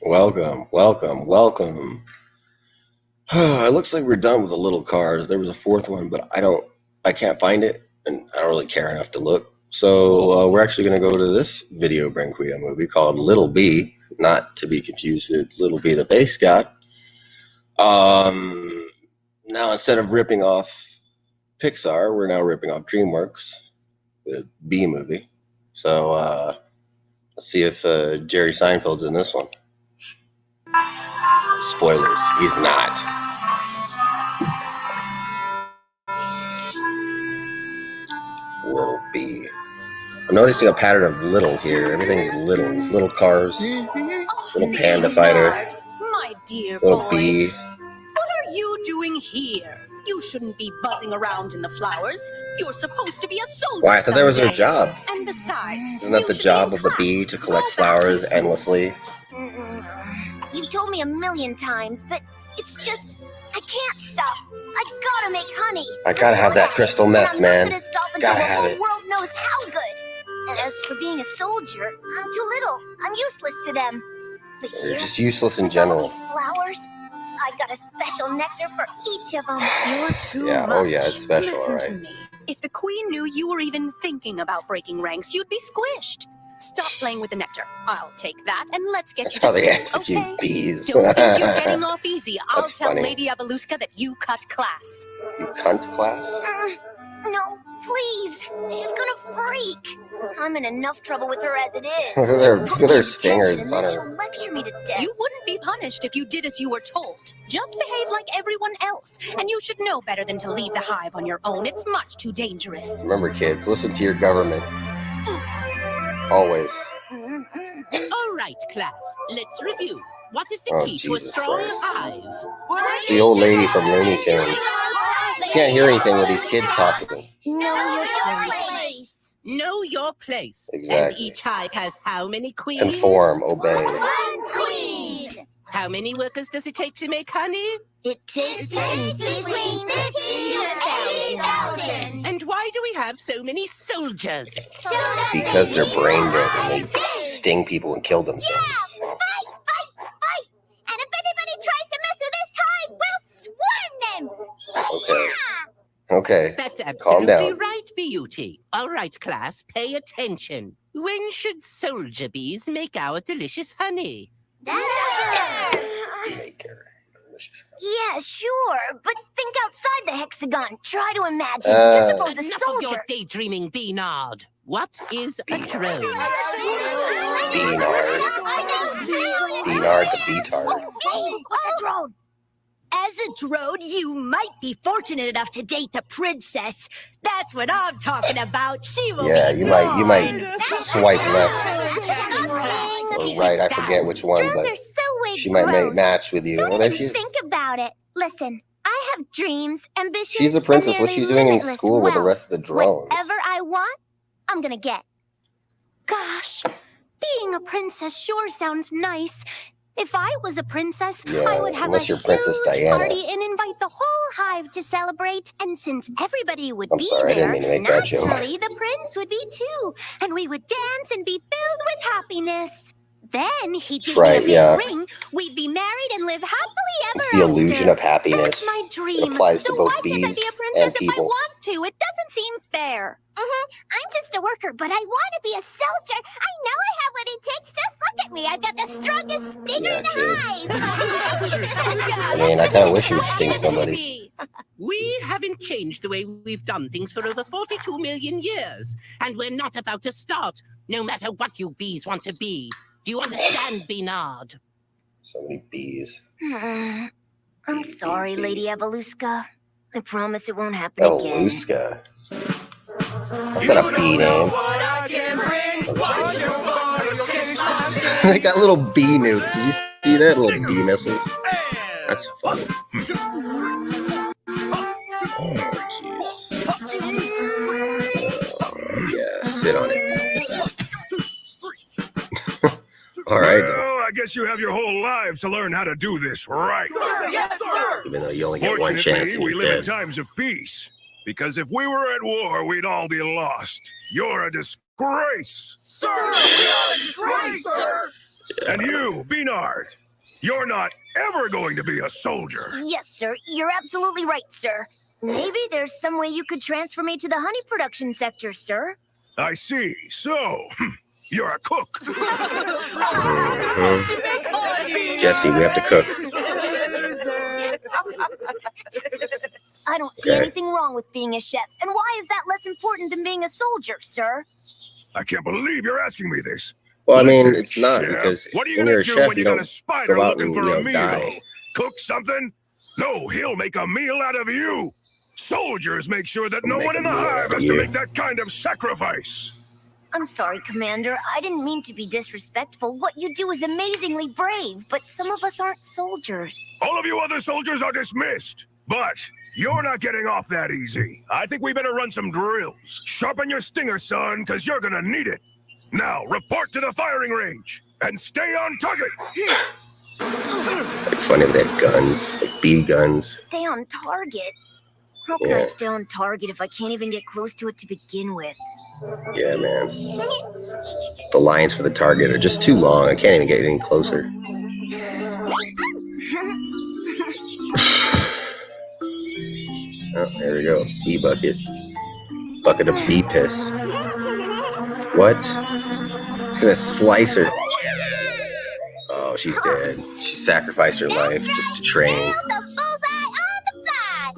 Welcome, welcome, welcome. It looks like we're done with the little cars. There was a fourth one, but I can't find it, and I don't really care enough to look. So we're actually going to go to this video Branquita movie called Little B, not to be confused with Little B the Bass God. Now instead of ripping off Pixar, we're now ripping off DreamWorks, the B movie. So let's see if Jerry Seinfeld's in this one. Spoilers, he's not. Little B. I'm noticing a pattern of little here. Everything's little. Little cars, little panda fighter, My dear little boy, bee. what are you doing here? You shouldn't be buzzing around in the flowers. You're supposed to be a soldier. Why? I thought that was her someday. job. And besides, Isn't that you the should job be of the in bee class. to collect Go back flowers to school. endlessly? You told me a million times, but it's just, I can't stop. I gotta make honey. I gotta have that crystal meth, I'm man. not gonna stop until Gotta the have whole it. world knows how good. And as for being a soldier, I'm too little. I'm useless to them. But You're here, just useless in with all general. these flowers, I got a special nectar for each of them. You're too Yeah, much. oh yeah, it's special, Listen alright. to me. If the queen knew you were even thinking about breaking ranks, you'd be squished. Stop playing with the nectar. I'll take that, and let's get That's you to how they school, execute okay? bees. Don't think you're getting off easy. I'll That's tell funny. Lady Avaluska that you cut class. You cunt class? No, please. She's gonna freak. I'm in enough trouble with her as it is. Look Put at me her in stingers detention, on and then her. she'll lecture me to death. You wouldn't be punished if you did as you were told. Just behave like everyone else, and you should know better than to leave the hive on your own. It's much too dangerous. Remember, kids, listen to your government. Always. All right, class, let's review. What is the Oh, key to a Jesus strong Christ. hive? The old lady from Looney Tunes. Can't hear anything with these kids talking. Know your place. Know your place. And Exactly. each hive has how many queens? Conform, obey. One queen. How many workers does it take to make honey? It takes between 15 to 80,000. And why do we have so many soldiers? Because they're brain dead and they sting people and kill themselves. Fight! And if anybody tries to mess with this hive, we'll swarm them! Okay. Okay. That's Calm absolutely down. right, Beauty. All right, class, pay attention. When should soldier bees make our delicious honey? Maker. Delicious. Yeah, sure, but think outside the hexagon. Try to imagine. Just suppose a Enough of your soldier. daydreaming, Beanard. What is a drone? Beanard. Beanard the Beatard. Hey, what's a drone? As a drone, you might be fortunate enough to date the princess. That's what I'm talking about. She will Yeah, be you might swipe left or right. I forget which one, Drones but are so way she might gross. match with you. Don't Oh, there even she is. think about it. Listen, I have dreams, ambitions. She's the princess. and What's she nearly doing in limitless school with the wealth. rest of the drones? Whatever I want, I'm gonna get. Gosh, being a princess sure sounds nice. If I was a princess, Yeah, I would have unless a you're Princess huge Diana. party and invite the whole hive to celebrate. And since everybody would I'm be sorry, I didn't there, mean to make that joke. naturally the prince would be too. And we would dance and be filled with happiness. Then he'd That's give me a right, big yeah. ring. We'd be married and live happily ever It's the illusion after. of happiness. That's my dream. applies to so both why can't I bees be a princess and if I people. want to? It doesn't seem fair. I'm just a worker, but I want to be a soldier. I know I have what it takes. Just look at me. I've got the strongest stinger Yeah, in the kid. hive. I mean, I kind of wish you would sting somebody. We haven't changed the way we've done things for over 42 million years. And we're not about to start, no matter what you bees want to be. Do you understand, Beanard? So many bees. I'm sorry, Lady Evoluska. I promise it won't happen again. Evoluska. That's not a bee name. They got little bee nukes. You see that? Little bee missiles. That's funny. Oh, jeez. Yeah, sit on it. All right. Well, I guess you have your whole lives to learn how to do this right. Yes, sir! Even though you only get one chance Fortunately, and we you're live in dead. times of peace. Because if we were at war, we'd all be lost. You're a disgrace. Sir, we are a disgrace, sir! And you, Beanard, you're not ever going to be a soldier. Yes, sir. You're absolutely right, sir. Maybe there's some way you could transfer me to the honey production sector, sir. I see. So, you're a cook. Jesse, we have to cook. I don't see anything wrong with being a chef. And why is that less important than being a soldier, sir? I can't believe you're asking me this. Well, I mean, Listen, it's not chef, because what are you when gonna you're a do chef, when you you got don't a spider go out looking and, for a meal? die. Cook something? No, he'll make a meal out of you. Soldiers make sure that no Make one a in the meal hive out of has you. to make that kind of sacrifice. I'm sorry, Commander. I didn't mean to be disrespectful. What you do is amazingly brave, but some of us aren't soldiers. All of you other soldiers are dismissed. But you're not getting off that easy. I think we better run some drills. Sharpen your stinger, son, because you're gonna need it. Now, report to the firing range and stay on target. Like funny if they had guns, like BB guns. Stay on target? How can I stay on target if I can't even get close to it to begin with? Yeah, man. The lines for the target are just too long. I can't even get any closer. Oh, there we go. Bee bucket. Bucket of bee piss. What? It's gonna slice her. Oh, she's dead. She sacrificed her life just to train. Nailed the bullseye on the fly.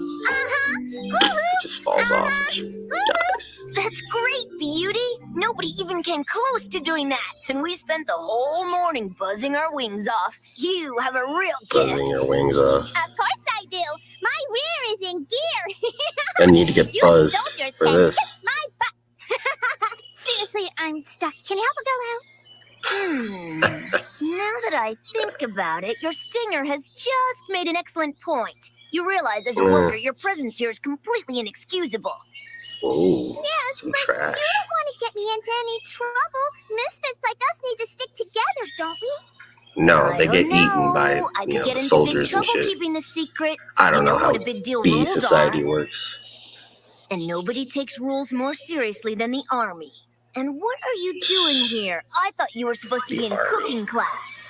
It just falls off and she dies. That's great, Beauty. Nobody even came close to doing that. And we spent the whole morning buzzing our wings off. You have a real gift. Buzzing her wings off. Of course I do. My rear is in gear. I need to get You buzzed soldiers for can this. kiss my butt. Seriously, I'm stuck. Can you help a girl out? Now that I think about it, your stinger has just made an excellent point. You realize as a worker, your presence here is completely inexcusable. Whoa, Yes, some but trash. you don't want to get me into any trouble. Misfits like us need to stick together, don't we? No, they I get don't eaten by, know. I could you know, get the into soldiers big and trouble shit. keeping the secret. I don't You know how what a big deal bee rules society are. works. And nobody takes rules more seriously than the army. And what are you doing here? I thought you were supposed to be in cooking class.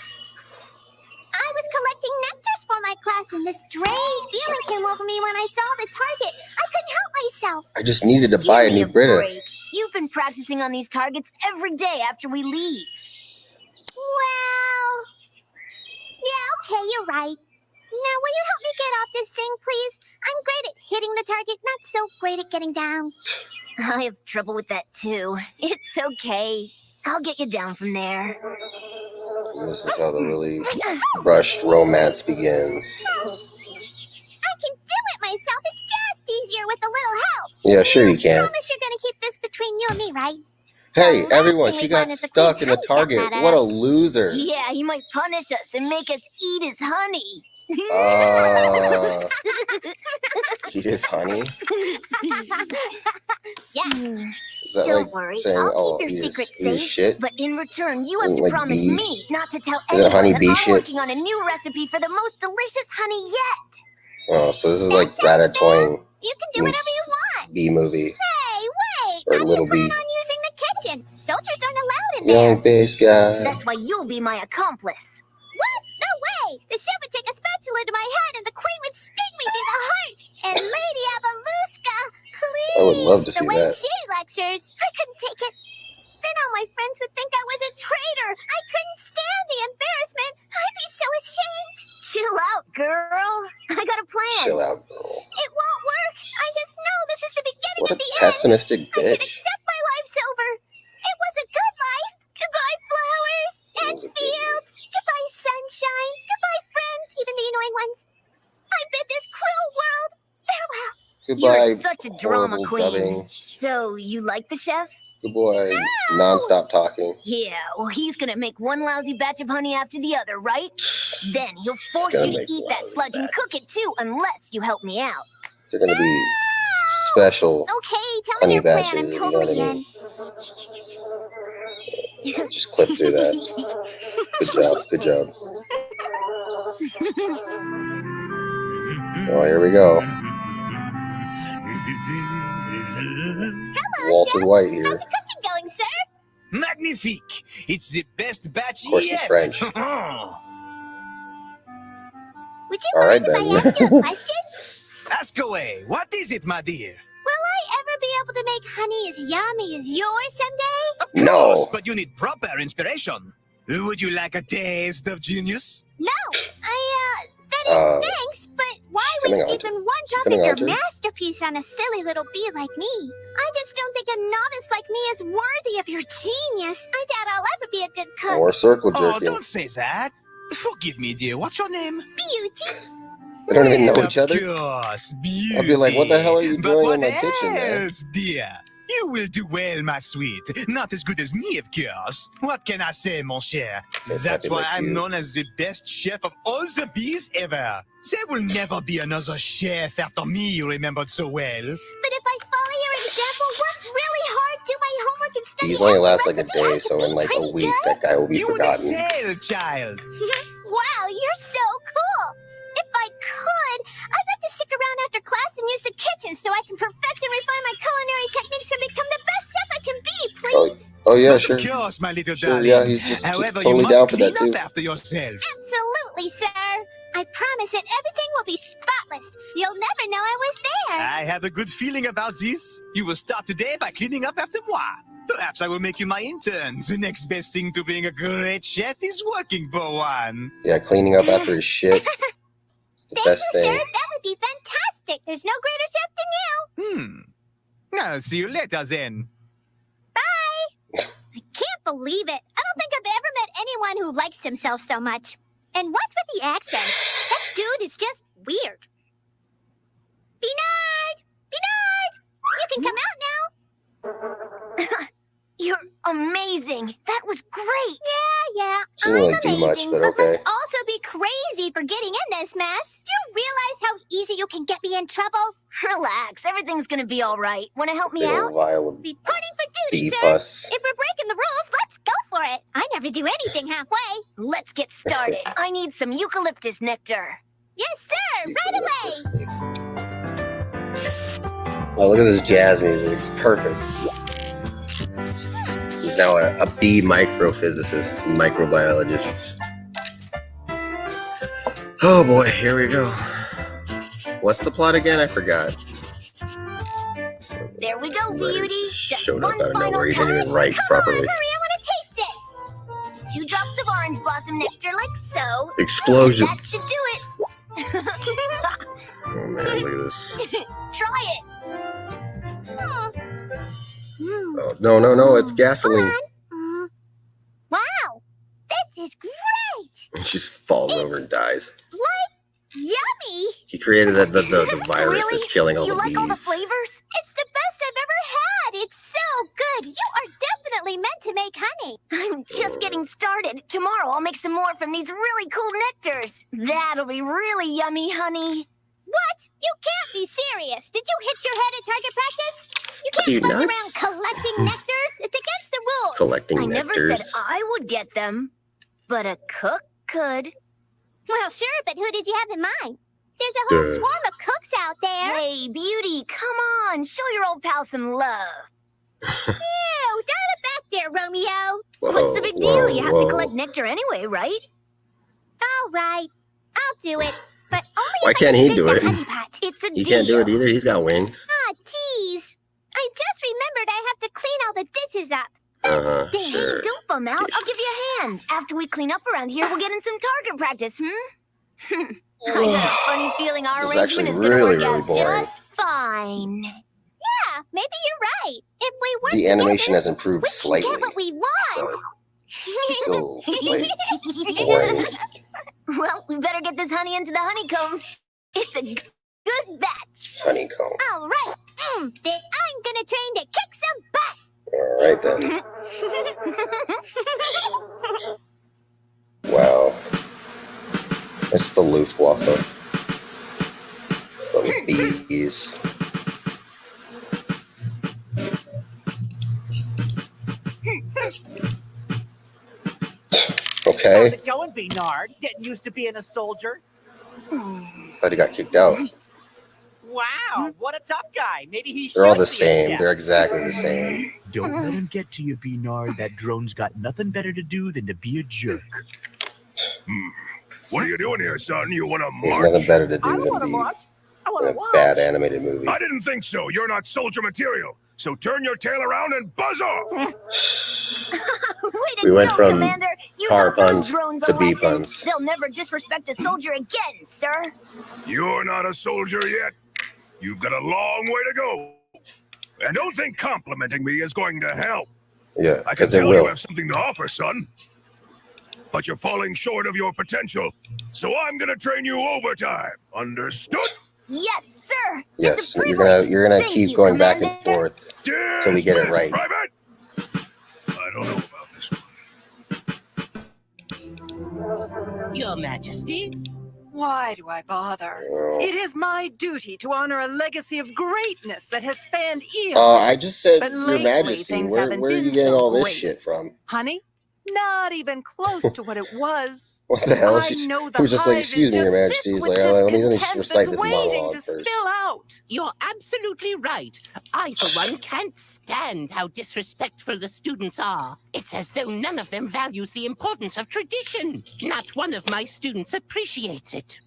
I was collecting nectars for my class, and this strange feeling came over me when I saw the target. I couldn't help myself. I just needed to buy a Give me new Brita. break. You've been practicing on these targets every day after we leave. Well, yeah, okay, you're right. Now, will you help me get off this thing, please? I'm great at hitting the target, not so great at getting down. I have trouble with that, too. It's okay. I'll get you down from there. This is how the really rushed romance begins. I can do it myself. It's just easier with a little help. Yeah, sure you I can. promise you're gonna keep this between you and me, right? Hey, The last everyone, thing she we want got is the stuck in queen's the honey target. shot at What a us. loser. Yeah, he might punish us and make us eat his honey. Eat his honey? Yeah. Is that Don't like worry, saying, I'll oh, keep your eat secret his safe. shit? But in return, you have Isn't to like promise bee- me not to tell Is it anyone honey that bee I'm shit? working on a new recipe for the most delicious honey yet. Oh, so this is like That sounds Ratatouille You can do whatever meets you want. bee movie. Hey, wait! Or How do Little you plan Bee. on using the kitchen? Soldiers aren't allowed in there. Young bass guy. That's why you'll be my accomplice. What? No way! The chef would take a spatula to my head and the queen would sting me through the heart. And Lady Abeluska, please! I would love to see the way that. she lectures, I couldn't take it. Then all my friends would think I was a traitor. I couldn't stand the embarrassment. I'd be so ashamed. Chill out, girl. I got a plan. Chill out, girl. It won't work. I just know this is the beginning What a of the end. pessimistic I should bitch. accept my life's over. It was a good life. Goodbye, flowers and was a good fields. Goodbye, sunshine. Goodbye, friends, even the annoying ones. I bid this cruel world farewell. Goodbye, You're such a drama horrible queen. dubbing. So, you like the chef? Goodbye, non-stop talking. Yeah, well, he's gonna make one lousy batch of honey after the other, right? Then he'll force gonna you to make eat that lousy sludge and batch. cook it too, unless you help me out. They're gonna be special. Okay, tell Honey me your plan. batches, I'm you know totally what I in. mean? Just clip through that. Good job, good job. Oh, here we go. Hello, Walter chef. White here. How's your cooking going, sir? magnifique. It's the best batch Of course, he's yet. French. Would you All right, mind if I then. asked you a question? Ask away. What is it, my dear? Will I ever be able to make honey as yummy as yours someday? Of No. course, but you need proper inspiration. Would you like a taste of genius? No, that is thanks, but why coming waste on even to- one she's drop coming of your on to- masterpiece on a silly little bee like me? I just don't think a novice like me is worthy of your genius. I doubt I'll ever be a good cook. Or circle Oh, jerking. don't say that. Forgive me, dear. What's your name? Beauty. They don't even know Well, each other. Of course, beauty. I'll be like, what the hell are you But doing what in my kitchen, man? else, dear? You will do well, my sweet. Not as good as me, of course. What can I say, mon cher? Yes, That's happy why like I'm you. known as the best chef of all the bees ever. There will never be another chef after me you remembered so well. But if I follow your example, work really hard, do my homework, and study These only every last like a recipe, I day, could so be in like a pretty week, good. that guy will be You would forgotten. excel, child. Wow, you're so cool. If I could, I'd like to stick around after class and use the kitchen so I can perfect and refine my culinary techniques and become the best chef I can be, please. Oh yeah, But sure. Of course, my little Sure, darling. yeah, he's just However, totally you down must for clean that too. up after yourself. Absolutely, sir. I promise that everything will be spotless. You'll never know I was there. I have a good feeling about this. You will start today by cleaning up after moi. Perhaps I will make you my intern. The next best thing to being a great chef is working for one. Yeah, cleaning up after his shit. It's the Thank best you, sir. thing. That would be fantastic. There's no greater chef than you. I'll see you later then. Bye. I can't believe it. I don't think I've ever met anyone who likes himself so much. And what's with the accent? That dude is just weird. Bernard! Bernard! You can come out now. You're amazing. That was great. Yeah. She didn't really I'm do much, amazing, but must okay. also be crazy for getting in this mess. Do you realize how easy you can get me in trouble? Relax. Everything's gonna be all right. Want to help me Big out? old vial of Reporting for duty, bee sir. pus. If we're breaking the rules, let's go for it. I never do anything halfway. Let's get started. I need some eucalyptus nectar. Yes, sir. Right away. Oh, look at this jazz music. It's perfect. He's now a bee microphysicist, microbiologist. Oh boy, here we go. What's the plot again? I forgot. There we go, Some letters beauty. just Just showed up one out of final nowhere. He didn't even touch. write Come properly. on, hurry. I want to taste this. 2 drops of orange blossom nectar, like so. Explosion. That should do it. Oh man, look at this. Try it. Oh, no, it's gasoline. Wow, this is great. She just falls over and dies. Yummy. He created the virus Really? that's killing all You the like all the bees. flavors? It's the best I've ever had. It's so good. You are definitely meant to make honey. I'm just getting started. Tomorrow I'll make some more from these really cool nectars. That'll be really yummy, honey. What? You can't be serious. Did you hit your head at target practice? You Are you can't buzz nuts? around collecting nectars. It's against the rules. Collecting I never nectars. said I would get them, but a cook could. Well, sure, but who did you have in mind? There's a whole Duh. swarm of cooks out there. Hey, beauty, come on. Show your old pal some love. Ew, dial it back there, Romeo. What's the big deal? You have to collect nectar anyway, right? All right, I'll do it. But only Why if I can't he can do spin it? the honey pot. It's a He deal. can't do it either. He's got wings. Ah, jeez. I just remembered I have to clean all the dishes up. Dang, Sure. don't bum out. I'll give you a hand. After we clean up around here, we'll get in some target practice, I got a funny feeling our This is arrangement actually is gonna really, work really out boring. just fine. Yeah, maybe you're right. If we work The animation together, has improved we slightly. can get what we want. Still, like, boring. Well, we better get this honey into the honeycombs. It's a good batch. Honeycomb. All right, then I'm gonna train to kick some butt. All right then. Wow. It's the Luftwaffe. The bees. Okay. How's it going, Bernard? Getting used to being a soldier? Thought he got kicked out. Wow, what a tough guy. Maybe he They're all should the be a same. chef. They're exactly the same. Don't let him get to you, Beanard. That drone's got nothing better to do than to be a jerk. What are you doing here, son? You want to There's march? nothing better to I do don't than want to be watch. I want in to a watch. bad animated movie. I didn't think so. You're not soldier material. So turn your tail around and buzz off. Way to We went go, from Commander. You car taught those puns drones to a bee lesson. puns. They'll never disrespect a soldier again, sir. You're not a soldier yet. You've got a long way to go. And don't think complimenting me is going to help. Yeah, I can because it tell you will. have something to offer, son. But you're falling short of your potential. So I'm gonna train you overtime. Understood? Yes, sir. Yes, It's a you're privilege. gonna Thank keep you, going back and Commander. forth till we get it Dismissed, right. Private. I don't know about this one. Your Majesty. Why do I bother? Oh. It is my duty to honor a legacy of greatness that has spanned eons. I just said, But Your lately, Majesty, things where haven't are you been getting so all this great. shit from? Honey, not even close to what it was. What the hell? I She know the was just like, hive excuse is me, Your just Majesty. sick He's with like, oh, let me just discontent recite that's this waiting monologue to first. spill out. You're absolutely right. I, for one, can't stand how disrespectful the students are. It's as though none of them values the importance of tradition. Not one of my students appreciates it.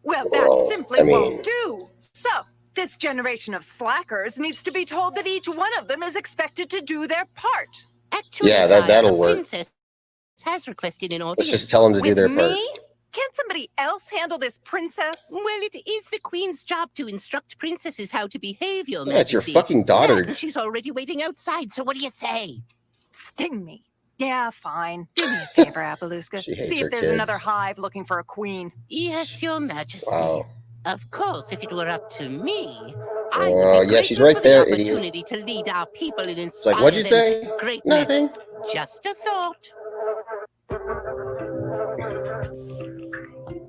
Well, Well, that simply I mean- won't do. So, this generation of slackers needs to be told that each one of them is expected to do their part. Actually, Yeah, sire, that'll the work. princess has requested an Let's audience. just tell them to do With their me? part. Can't somebody else handle this princess? Well, it is the queen's job to instruct princesses how to behave, Your Yeah, it's your Majesty. fucking daughter. Yeah, and she's already waiting outside, so what do you say? Sting me. Yeah, fine. Do me a favor, Appalooska. She hates See her if there's kids. another hive looking for a queen. Yes, Your Majesty. Wow. Of course, if it were up to me, I Oh, would be yeah, she's grateful right for there, the idiot. opportunity to lead our people and It's like, inspire what'd you them say? to greatness. Nothing. Just a thought.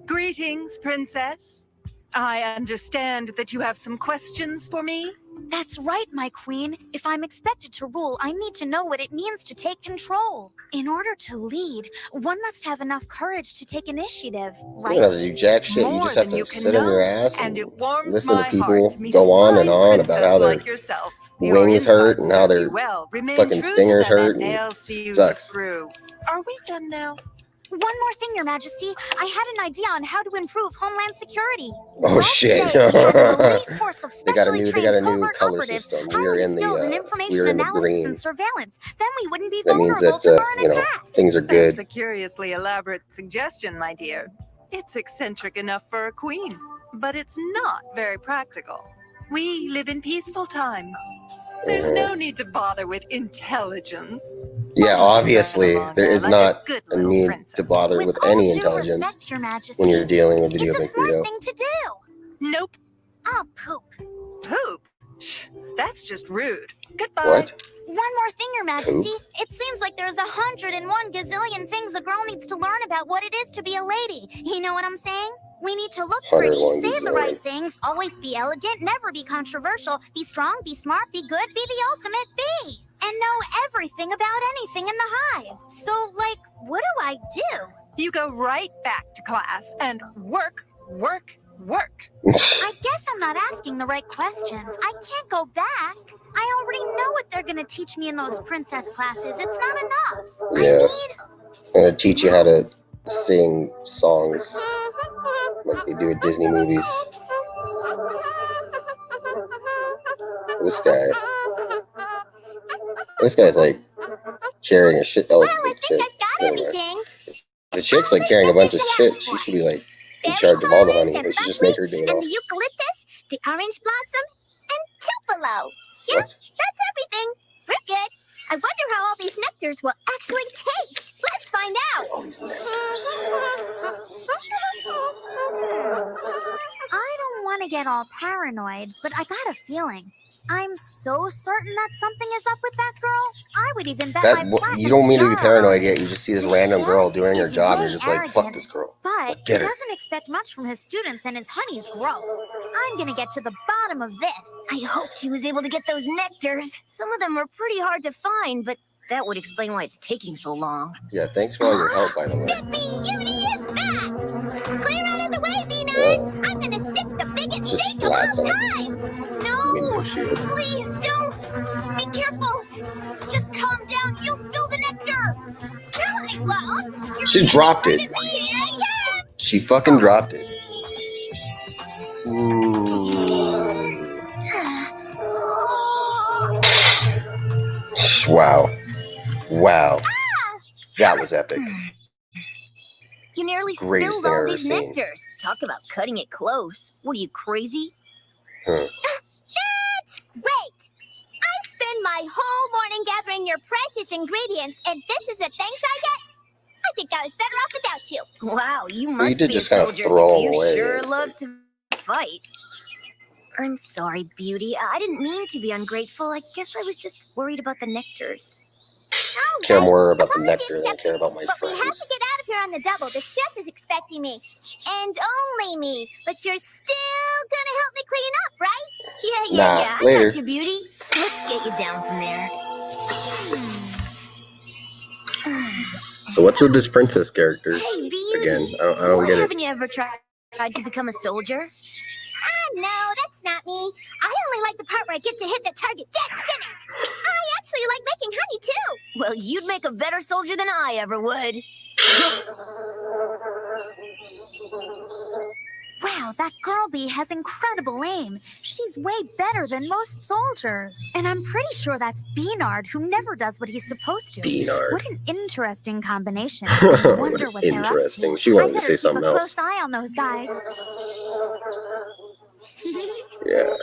Greetings, princess. I understand that you have some questions for me. That's right, my queen. If I'm expected to rule, I need to know what it means to take control. In order to lead, one must have enough courage to take initiative, You right? don't have to do jack shit. You More just have than to you can sit on your know, ass and and it warms listen my to people heart to meet go a on and fine on about princess how their like yourself. Your wings hurt insides and how serve you their well. Remain fucking true to stingers them hurt and and they'll see you sucks. through. Are we done now? One more thing, Your Majesty. I had an idea on how to improve Homeland Security. Oh, Let's shit. say we had an elite force of They got a specially new trained color operatives, system. We are highly in skilled in the information analysis analysis green. and surveillance. Then we wouldn't be That means vulnerable that to foreign attacks. things are good. That's a curiously elaborate suggestion, my dear. It's eccentric enough for a queen, but it's not very practical. We live in peaceful times. There's no need to bother with intelligence. Yeah, Why don't you obviously run along there there is like not good a little need princess? to bother with all any due intelligence respect, Your Majesty, when you're dealing with Video it's a Big smart Vito. thing to do. Nope. Oh, poop. Poop? Shh, that's just rude. Goodbye. What? One more thing, Your Majesty. It seems like there's 101 gazillion things a girl needs to learn about what it is to be a lady. You know what I'm saying? We need to look pretty, 101 say the right gazillion. things, always be elegant, never be controversial, be strong, be smart, be good, be the ultimate be. And know everything about anything in the hive. So, like, what do I do? You go right back to class and work, work, work. I guess I'm not asking the right questions. I can't go back. I already know what they're gonna teach me in those princess classes. It's not enough. Yeah. I I'm gonna teach you how to sing songs like they do at Disney movies. This guy's like carrying a shit. Oh, Well, it's a I big think chick. I've got Never mind. everything. The chick's like carrying a bunch of shit. She should be like in charge of all the honey. They should just make her do it all. And the eucalyptus, the orange blossom, and tupelo. Yeah, What? that's everything. We're good. I wonder how all these nectars will actually taste. Let's find out. All these nectars. I don't want to get all paranoid, but I got a feeling. I'm so certain that something is up with that girl. I would even bet my platinum You don't mean to be star paranoid on it. yet. You just see this The random chef girl doing her is job. way You're just like, fuck arrogant. this girl. But he Get her. doesn't expect much from his students, and his honey's gross. I'm gonna get to the bottom of this. I hope she was able to get those nectars. Some of them are pretty hard to find, but that would explain why it's taking so long. Yeah, thanks for all your help, by the way. Beauty is back! Clear out of the way, B9! I'm gonna stick the biggest Just steak of splats something. No! Window shield. Please don't! Be careful! Just calm down, you'll spill the nectar! Well, She dropped it. She fucking dropped it. Wow. Wow. That was epic. You nearly Greatest spilled thing I've all ever these seen. nectars. Talk about cutting it close. What are you, crazy? Huh. That's great! I spend my whole morning gathering your precious ingredients, and this is the thanks I get? I think I was better off without you. Wow, you must You did be just a kind of soldier, throw 'cause them you away. sure It's love like- to fight. I'm sorry, Beauty. I didn't mean to be ungrateful. I guess I was just worried about the nectars. care more about the Apology nectar than I care about my But we have friends. to get out of here on the double. The chef is expecting me. And only me. But you're still gonna help me clean up, right? Nah, Yeah, I later. got you, Beauty. Let's get you down from there. So what's with this princess character? Hey, Beauty. Again, I don't Why get it. haven't you ever tried to become a soldier? No, that's not me. I only like the part where I get to hit the target dead center. I actually like making honey, too. Well, you'd make a better soldier than I ever would. Wow, that girl bee has incredible aim. She's way better than most soldiers. And I'm pretty sure that's Beanard, who never does what he's supposed to. Beanard. What an interesting combination. I wonder what they're up Interesting. to. She wanted I to say better something keep a else. close eye on those guys. Yeah.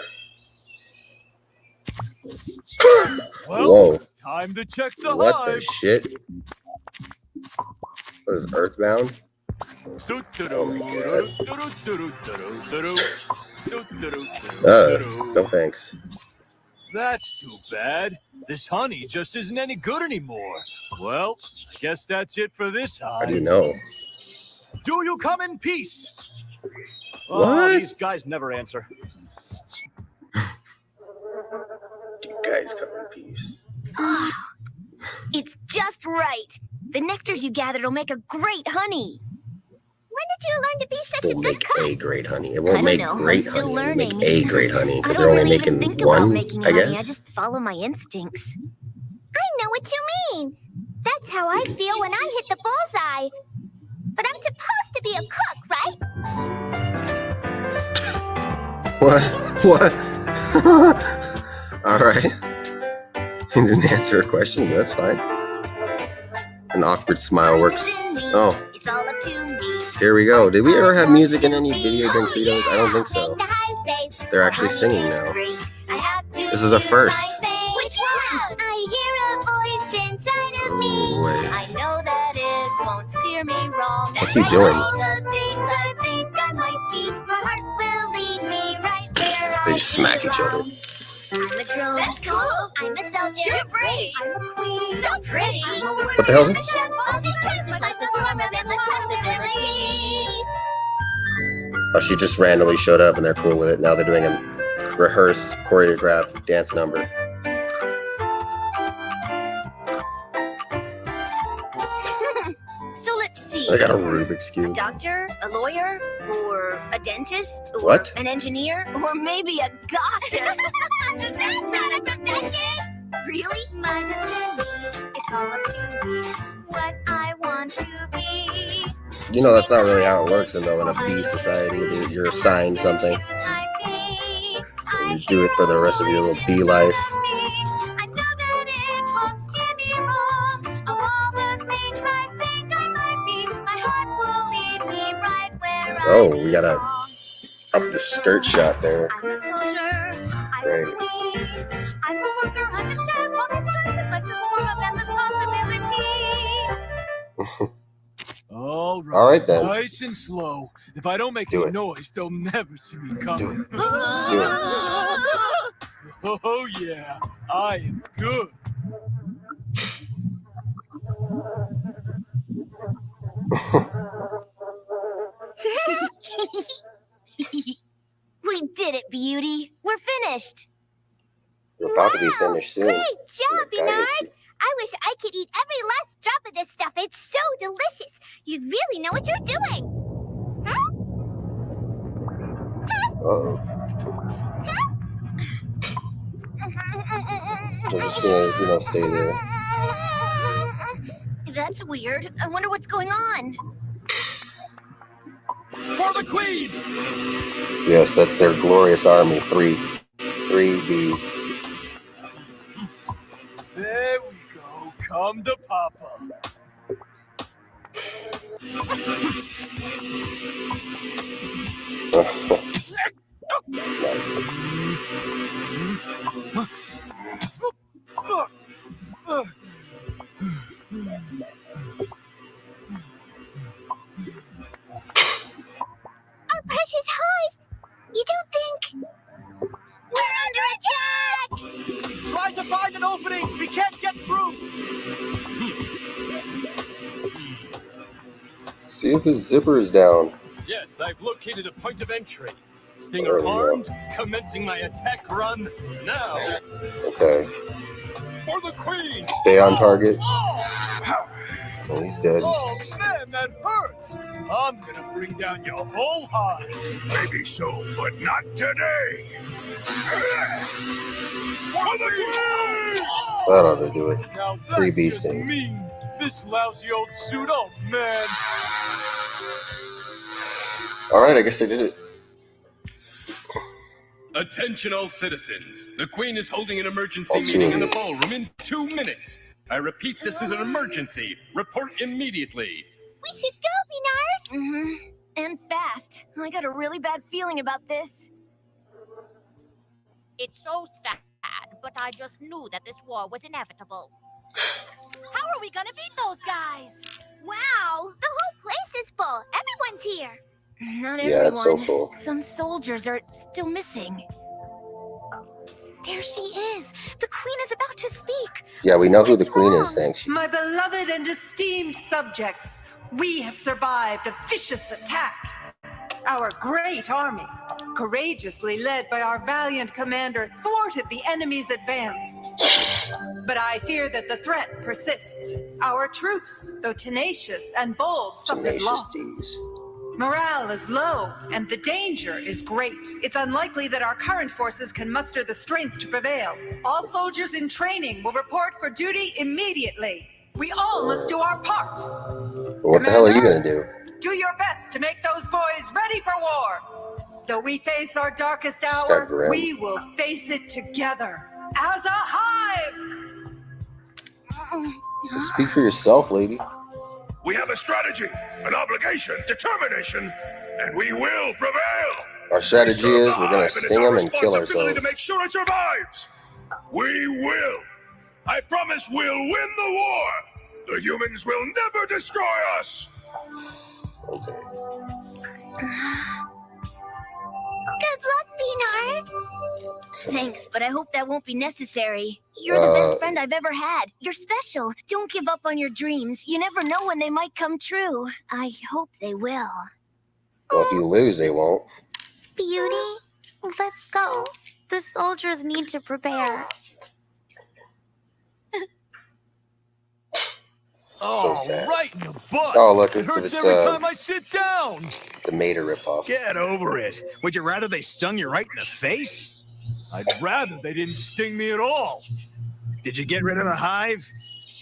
Well, Whoa. time to check the What hive. the shit? What is Earthbound? Oh my god. No thanks. That's too bad. This honey just isn't any good anymore. Well, I guess that's it for this How do you hive. know? Do you come in peace? What? Oh, these guys never answer. You guys come in peace. It's just right. The nectars you gathered will make a great honey. When did you learn to be such a Will good make cook? a great honey. It I won't don't make know. great I'm still honey. It will make learning. a great honey I because don't they're only really even making think about one, making I honey. I guess. just follow my instincts. I know what you mean. That's how I feel when I hit the bullseye. But I'm supposed to be a cook, right? What? All right. You didn't answer a question, but that's fine. An awkward smile works. Oh, It's all up to me. here we go. Did we ever have music in any video game Fritos? I don't think so. Make the hive safe. They're actually singing now. I have to This is a choose first. my fate. Which one? I hear a voice inside of me. Oh, wait. I know that it won't steer me wrong. What's he doing? All the things I think I might be, my heart will lead me right where They I just smack each other. I'm a drone. That's cool. I'm a soldier. You're brave. I'm a queen. So pretty. What the hell is I'm a this? chef. All these choices, life's a swarm of endless possibilities. Oh, she just randomly showed up and they're cool with it. Now they're doing a rehearsed, choreographed dance number. So let's see. I got a Rubik's A Cube. doctor, a lawyer, or a dentist, or What? an engineer, or maybe a gossip. That's not a profession. Really? My destiny, it's all up to me. What I want to be. You know, that's not really how it works, though, in a bee society. You're assigned something. Choose my fate. I You do it for the rest of your little bee life. I know that it won't steer me wrong. Of all the things I think I might be, my heart will lead me right where Oh, I we gotta belong. up the skirt shot there. I'm a soldier, I'm Right. a queen, I'm a worker, I'm a chef. All these choices, life's a swarm of endless possibilities. All right. All right, then. Nice and slow. If I don't make Do any it. noise, they'll never see me Do coming. it. Do it. Oh yeah, I am good. We did it, Beauty. We're finished. You're about to be finished soon. Great job, The guy Bernard. hits you. I wish I could eat every last drop of this stuff. It's so delicious. You really know what you're doing. Uh-oh. They're just gonna, you know, stay there. That's weird. I wonder what's going on. For the queen! Yes, that's their glorious army. Three bees. There we go. Come to Papa. Nice. Our precious hive! You don't think... We're under attack! Try to find an opening. We can't get through. See if his zipper is down. Yes, I've located a point of entry. There Stinger we go. armed, commencing my attack run now. Okay. For the queen! Stay on target. Oh, Oh, he's dead. oh man, that hurts! I'm gonna bring down your whole hive. Maybe so, but not today. For the queen! That ought to do it. Now that's 3 bee just stings. mean. This lousy old suit, oh man. Alright, I guess I did it. Attention all citizens. The Queen is holding an emergency All two meeting of in the you. ballroom in 2 minutes. I repeat, this is an emergency. Report immediately. We should go, Beanard! Mm-hmm. And fast. I got a really bad feeling about this. It's so sad, but I just knew that this war was inevitable. How are we gonna beat those guys? Wow! The whole place is full. Everyone's here. Not Yeah, everyone. it's so full. Some soldiers are still missing. There she is. The queen is about to speak. Yeah, we know who the What's queen is, wrong? thanks. My beloved and esteemed subjects, we have survived a vicious attack. Our great army, courageously led by our valiant commander, thwarted the enemy's advance. But I fear that the threat persists. Our troops, though tenacious and bold, suffered Tenacious losses. bees. Morale is low, and the danger is great. It's unlikely that our current forces can muster the strength to prevail. All soldiers in training will report for duty immediately. We all must do our part. What the hell are you gonna do? Do your best to make those boys ready for war. Though we face our darkest got hour, grim. we will face it together as a hive. Speak for yourself, lady. We have a strategy, an obligation, determination, and we will prevail. Our strategy We serve is the we're gonna hive, and sting it's our them and kill responsibility ourselves. to make sure it survives. We will. I promise we'll win the war. The humans will never destroy us. Okay. Good luck, Beanard! Thanks, but I hope that won't be necessary. You're the best friend I've ever had. You're special. Don't give up on your dreams. You never know when they might come true. I hope they will. Well, if you lose, they won't. Beauty, let's go. The soldiers need to prepare. Oh, sad. right in the butt. Oh, look, It if hurts it's, every time I sit down. The Mater ripoff. Get over it. Would you rather they stung you right in the face? I'd rather they didn't sting me at all. Did you get rid of the hive?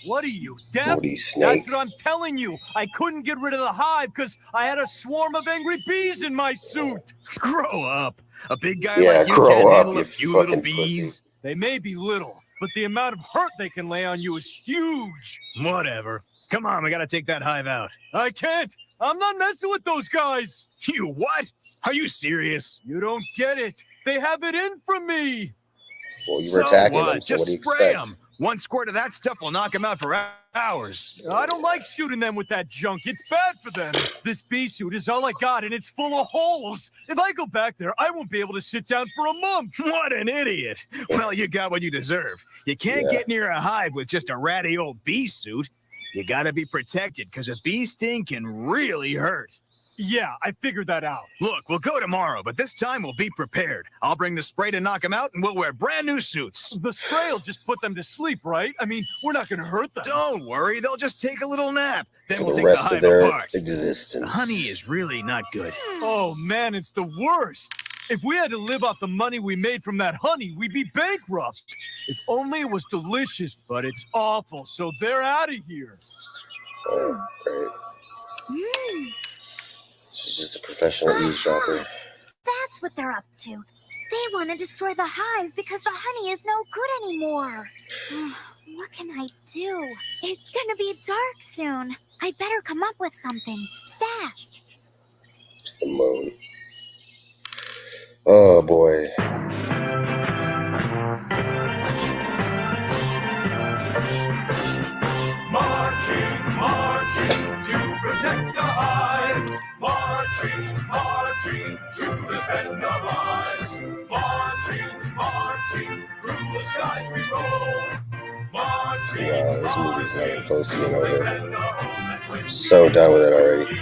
What are you, deaf? Moody snake. That's what I'm telling you. I couldn't get rid of the hive because I had a swarm of angry bees in my suit. Grow up. A big guy Yeah, like you grow can't up, handle you a few little fucking bees. They may be little, but the amount of hurt they can lay on you is huge. Whatever. Come on, we gotta take that hive out. I can't. I'm not messing with those guys. You what? Are you serious? You don't get it. They have it in from me. Well, you were attacking them, so Just what do you spray expect? them. One squirt of that stuff will knock them out for hours. I don't like shooting them with that junk. It's bad for them. This bee suit is all I got, and it's full of holes. If I go back there, I won't be able to sit down for a month. What an idiot. Well, you got what you deserve. You can't Yeah. get near a hive with just a ratty old bee suit. You gotta be protected, because a bee sting can really hurt. Yeah, I figured that out. Look, we'll go tomorrow, but this time we'll be prepared. I'll bring the spray to knock them out, and we'll wear brand new suits. The spray will just put them to sleep, right? I mean, we're not going to hurt them. Don't worry, they'll just take a little nap. Then For we'll the take rest the of hive their apart. existence. The honey is really not good. Oh, man, it's the worst. If we had to live off the money we made from that honey, we'd be bankrupt. If only it was delicious, but it's awful, so they're out of here. Oh, great. She's just a professional eavesdropper. That's what they're up to. They want to destroy the hive because the honey is no good anymore. What can I do? It's gonna be dark soon. I better come up with something fast. It's the moon. Oh boy. Marching, marching to protect the hive. Marching, marching to defend our lives. Marching, marching through the skies we roll. Marching, Wow, this movie's not even close to being over. I'm so done with it already.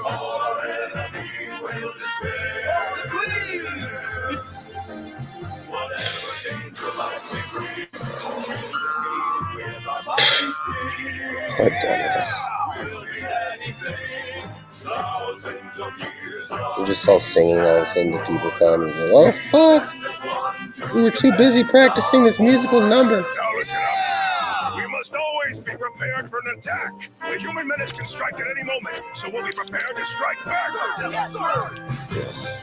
our enemies will despair. Whatever danger life may bring, with our bodies free. What dumbass. We'll be anything. Thousands of years We're just all singing, all of a sudden the people come and say, oh fuck! We were too busy practicing this musical number. Now listen up. We must always be prepared for an attack. The human menace can strike at any moment, so we'll be prepared to strike back. Yes, sir. Yes.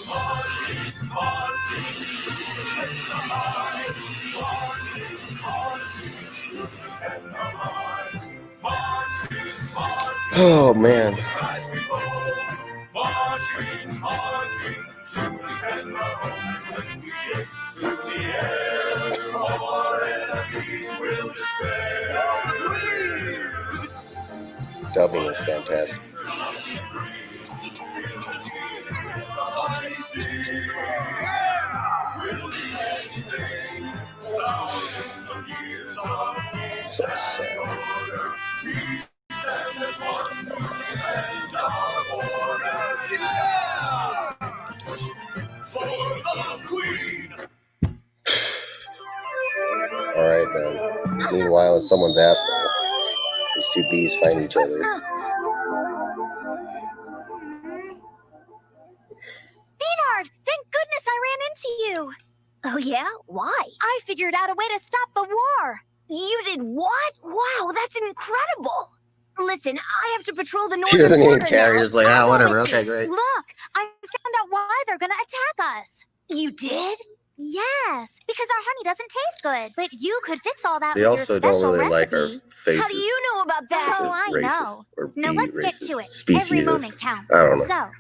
Marching, marching, defend the hive. Marching, marching, defend our lives. Marching, marching. Oh man. Marching, marching to defend our home. When we take to the air, our enemies will despair. Dubbing is fantastic. So sad. Alright then. Meanwhile, it's someone's asshole. These two bees find each other. Beanard, thank goodness I ran into you. Oh yeah? Why? I figured out a way to stop the war. You did what? Wow, that's incredible. Listen, I have to patrol the She northern doesn't even border care. now. She's just like, ah, whatever. Okay, great. Look, I found out why they're gonna attack us. You did? Yes, because our honey doesn't taste good. But you could fix all that They with also your don't special really like our recipe. faces. How do you know about that? Oh, I Racist know. or Now bee let's get racist to it. species Every of- moment counts. I don't know. So,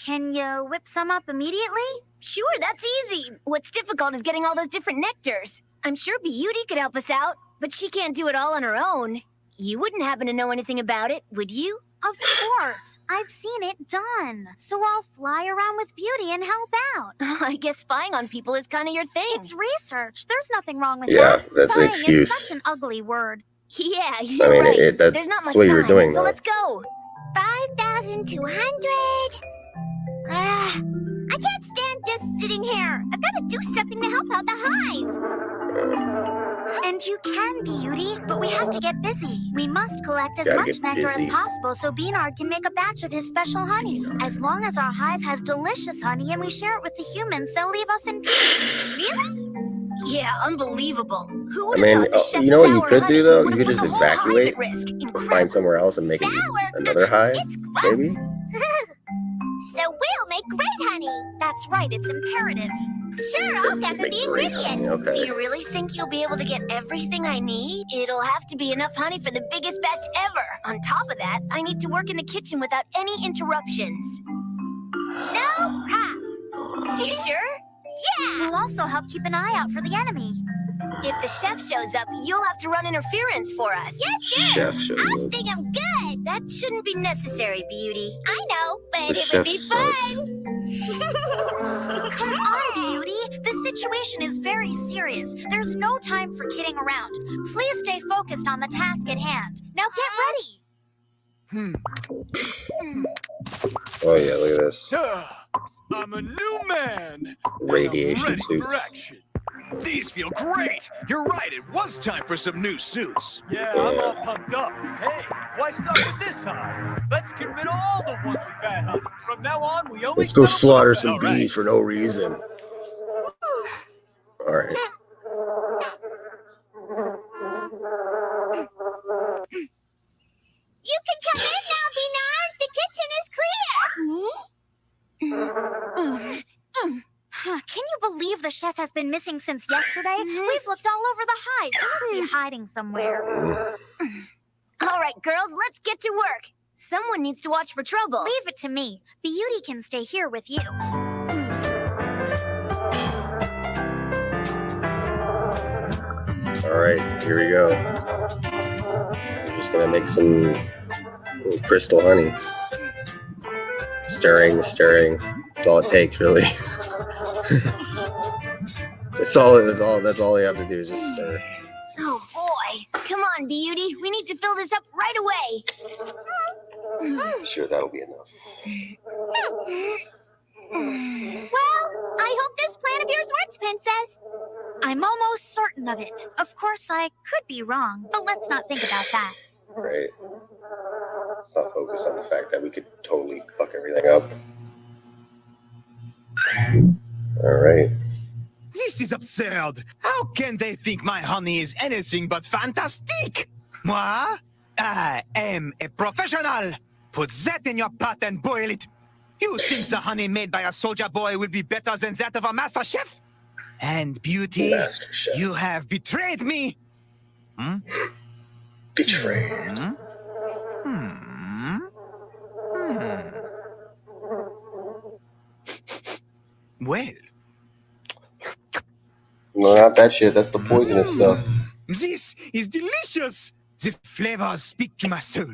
can you whip some up immediately? Sure, that's easy. What's difficult is getting all those different nectars. I'm sure Beauty could help us out, but she can't do it all on her own. You wouldn't happen to know anything about it, would you? Of course. I've seen it done. So I'll fly around with Beauty and help out. I guess spying on people is kind of your thing. It's research. There's nothing wrong with Yeah, that. that's an Spying excuse. is such an ugly word. Yeah, you're I mean, right. that's There's not much what time, you were doing, so though. let's go. 5,200. I can't stand just sitting here. I've got to do something to help out the hive. And you can, Beauty, but we have to get busy. We must collect as Gotta much get nectar busy. as possible so Beanard can make a batch of his special honey. As long as our hive has delicious honey and we share it with the humans, they'll leave us in peace. Really? Yeah, unbelievable. Who I would mean, have thought the chef's you know what you sour could do, honey though? would You have could just put the whole hive evacuate at risk? or Incredible. find somewhere else and make another hive, It's gross. maybe? So we'll make great honey. That's right, it's imperative. Sure, I'll gather Make the great ingredients. honey, Do okay. you really think you'll be able to get everything I need? It'll have to be enough honey for the biggest batch ever. On top of that, I need to work in the kitchen without any interruptions. No problem. You sure? We'll also help keep an eye out for the enemy. If the chef shows up, you'll have to run interference for us. Yes, sure. Chef shows I'll up. sting them good. That shouldn't be necessary, Beauty. I know, but The it chef would be sucks. fun. Come on, Beauty. The situation is very serious. There's no time for kidding around. Please stay focused on the task at hand. Now get ready. Oh yeah, look at this. I'm a new man. and I'm Radiation ready suits. for action. These feel great. You're right. It was time for some new suits. Yeah, I'm all pumped up. Hey, why start with this hive? Let's get rid of all the ones with bad honey. From now on, we only Let's go settle slaughter for some the best. bees for no reason. Alright. You can come in now, Bernard. The kitchen is clear. Can you believe the chef has been missing since yesterday? We've looked all over the hive. He must be hiding somewhere. All right, girls, let's get to work. Someone needs to watch for trouble. Leave it to me. Beauty can stay here with you. Alright, here we go. We're just gonna make some crystal honey. Stirring. That's all it takes, really. That's all you have to do is just stir. Oh, boy. Come on, Beauty. We need to fill this up right away. I'm sure that'll be enough. Well, I hope this plan of yours works, Princess. I'm almost certain of it. Of course, I could be wrong, but let's not think about that. Right. Let's not focus on the fact that we could totally fuck everything up. Alright. This is absurd. How can they think my honey is anything but fantastic? Moi, I am a professional. Put that in your pot and boil it. You think the honey made by a soldier boy will be better than that of a master chef? And Beauty, Master Chef. you have betrayed me. Betrayed. Well, No, not that shit. That's the poisonous stuff. this is delicious. The flavors speak to my soul.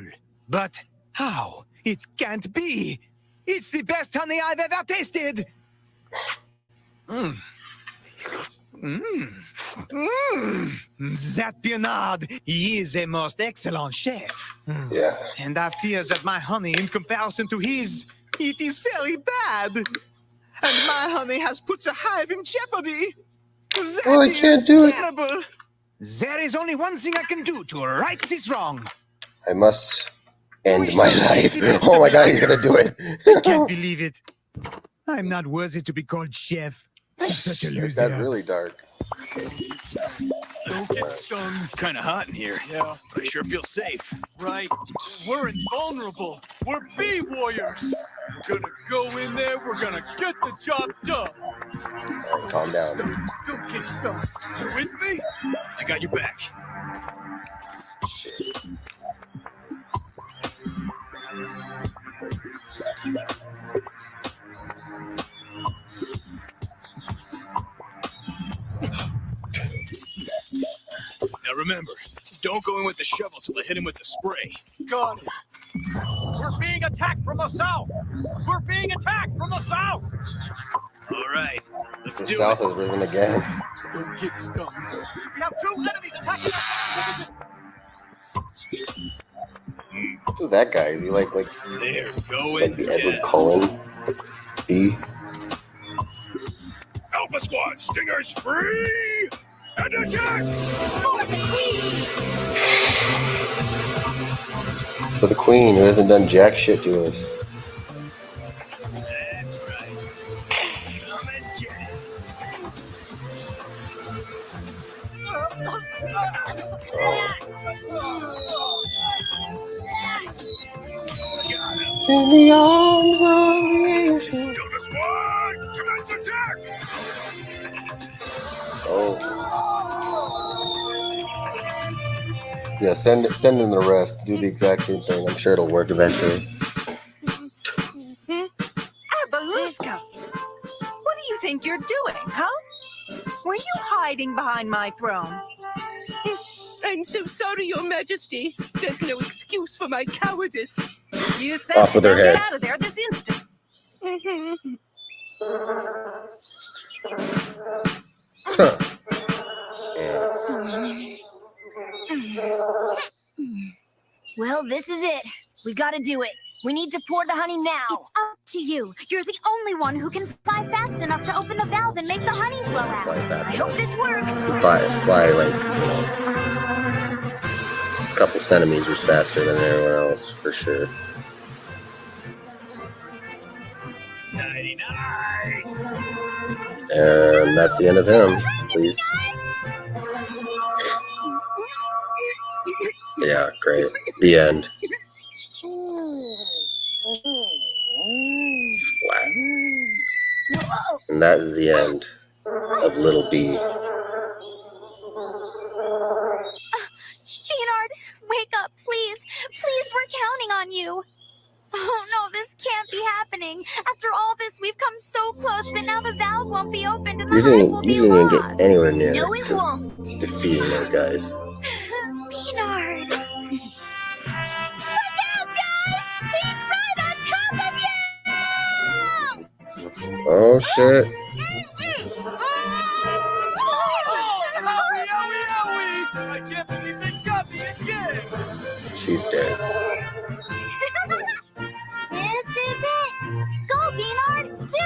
But how? It can't be. It's the best honey I've ever tasted. That Bernard, he is a most excellent chef. Yeah. And I fear that my honey, in comparison to his, it is very bad. And my honey has put the hive in jeopardy. That Oh, I can't do it. terrible. There is only one thing I can do to right this wrong. I must end my life. Oh my god, he's gonna do it. I can't believe it. I'm not worthy to be called chef. I'm such a It loser. got really dark. Don't get stung. Kind of hot in here. Yeah, But I sure feel safe. right. We're invulnerable. We're bee warriors. We're gonna go in there. We're gonna get the job done. Alright, calm down. Don't get stung. You with me? I got your back. Shit. Now remember, don't go in with the shovel till I hit him with the spray. Got it. We're being attacked from the south. We're being attacked from the south. All right, let's The do South it. has risen again. Don't get stung. We have 2 enemies attacking our second position. Who's that guy? Is he like There, go like in the Edward dead. Cullen? B? Alpha Squad, Stingers free! And attack! It's for the Queen, who hasn't done jack shit to us. That's right. Come and get it. Got him. In the arms of the ocean. Delta Squad, commence attack! Oh. Yeah, send in the rest to do the exact same thing. I'm sure it'll work eventually. Abeluska, what do you think you're doing, huh? Were you hiding behind my throne? I'm so sorry, Your Majesty. There's no excuse for my cowardice. You said Off with her get head. out of there this instant. Huh. Yeah. Well, this is it. We gotta do it. We need to pour the honey now. It's up to you. You're the only one who can fly fast enough to open the valve and make the honey flow out. Fly fast I hope enough. this works. Fly like, a couple centimeters faster than everyone else, for sure. Nighty-night. And that's the end of him, please. Yeah, great. The end. Splat. And that is the end of Little B. Beanard, wake up, please. Please, we're counting on you. Oh no, this can't be happening. After all this, we've come so close, but now the valve won't be opened and the hive will be You didn't even lost. get anywhere near No, it to won't. defeating those guys. Beanard. Look out, guys! He's right on top of you! Oh shit. I can't believe they got me again. She's dead. This is it. Go, Beanard. Do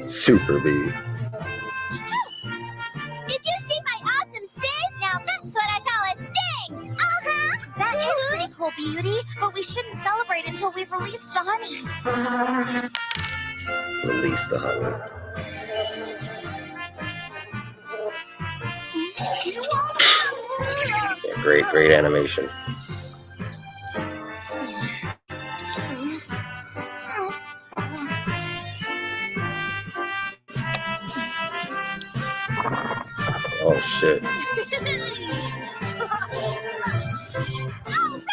it. Super B. Did you see my awesome save? Now that's what I call a sting! Uh-huh! That is pretty cool, Beauty, but we shouldn't celebrate until we've released the honey. Release the honey. Yeah, great animation. Oh shit. All right,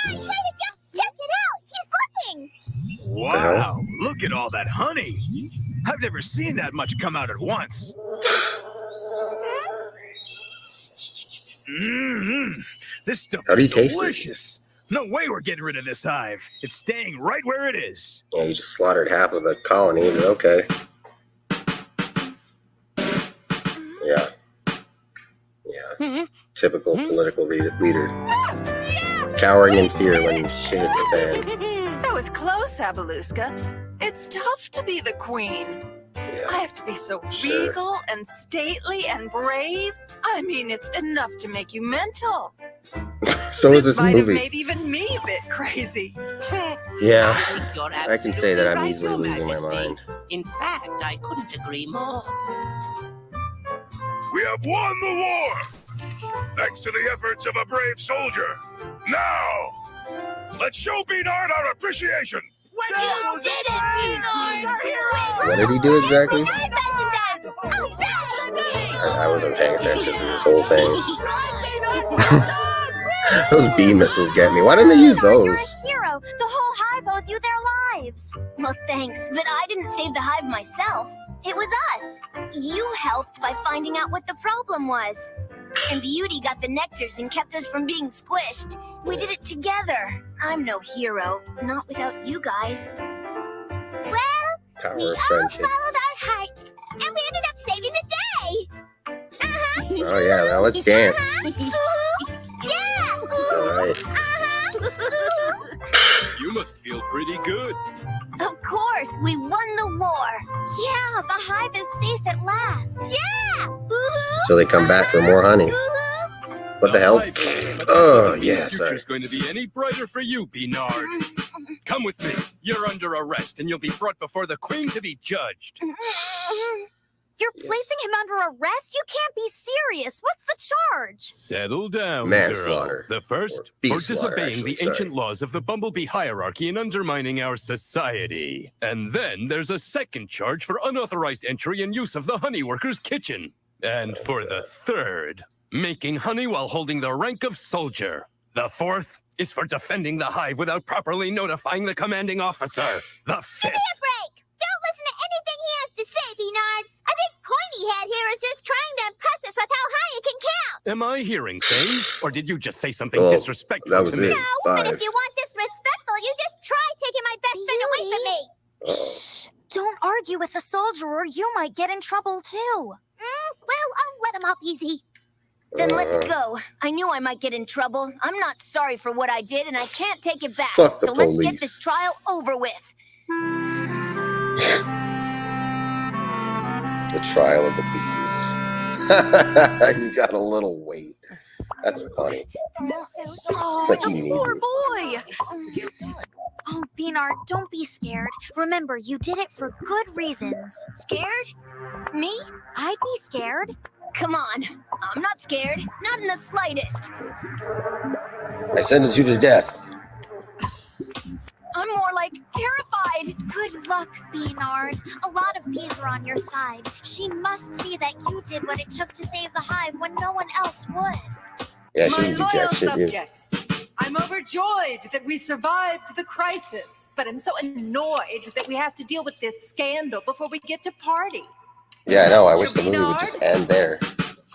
way to go! Check it out! He's looking! Wow, look at all that honey. I've never seen that much come out at once. This stuff How do you is taste it? delicious. No way we're getting rid of this hive. It's staying right where it is. Yeah, you just slaughtered half of the colony, but okay. Yeah. Yeah. Typical political leader. Cowering in fear when shit hits the fan. That was close, Abeluska. It's tough to be the queen. Yeah. I have to be so Sure. regal and stately and brave. I mean, it's enough to make you mental. So is this might have movie. made even me a bit crazy. Yeah. I think you're I can say that I'm absolutely easily right, Your losing my Majesty. mind. In fact, I couldn't agree more. We have won the war! Thanks to the efforts of a brave soldier. Now, let's show Beanard our appreciation! You did it, Beanard! What did he do exactly? Oh, I wasn't paying attention to this whole thing. Those bee missiles get me. Why didn't they use You're those? a hero. The whole hive owes you their lives. Well, thanks, but I didn't save the hive myself. It was us. You helped by finding out what the problem was. And Beauty got the nectars and kept us from being squished. We did it together. I'm no hero, not without you guys. Well, Power we of all friendship. followed our hearts, and we ended up saving the day! Uh-huh! Oh yeah, now let's dance. Yeah! Alright. You must feel pretty good. Of course, we won the war. Yeah, the hive is safe at last. Yeah! Till they come back for more honey. What the hell? But that Oh, doesn't mean yeah, the sorry. future's going to be any brighter for you, Beanard. Come with me. You're under arrest, and you'll be brought before the Queen to be judged. You're placing him under arrest? You can't be serious. What's the charge? Settle down, Manslaughter. girl. The first, Or bee for slaughter, disobeying actually, the sorry. ancient laws of the bumblebee hierarchy and undermining our society. And then there's a second charge for unauthorized entry and use of the honey worker's kitchen. And for the third, making honey while holding the rank of soldier. The fourth is for defending the hive without properly notifying the commanding officer. The fifth. Give me a break! Don't listen to anything he has to say, Beanard! I think Pointy Head here is just trying to impress us with how high it can count! Am I hearing things, or did you just say something Oh, disrespectful that was to me? it. No, but 5. if you want disrespectful, you just try taking my best friend away from me! Uh-oh. Don't argue with a soldier or you might get in trouble too. Well, I'll let him off easy. Then let's go. I knew I might get in trouble. I'm not sorry for what I did, and I can't take it back. Fuck the So let's get police. this trial over with. The trial of the bees. You got a little weight. That's funny. Oh, Like the you need poor it. boy. Oh, Beanard, don't be scared. Remember, you did it for good reasons. Scared? Me? I'd be scared. Come on. I'm not scared. Not in the slightest. I sentence you to death. I'm more like terrified. Good luck, Beanard. A lot of bees are on your side. She must see that you did what it took to save the hive when no one else would. Yeah, she My didn't do loyal jack shit, dude. subjects, I'm overjoyed that we survived the crisis, but I'm so annoyed that we have to deal with this scandal before we get to party. Yeah, I know. I wish Mr. the movie would just Beanard? end there.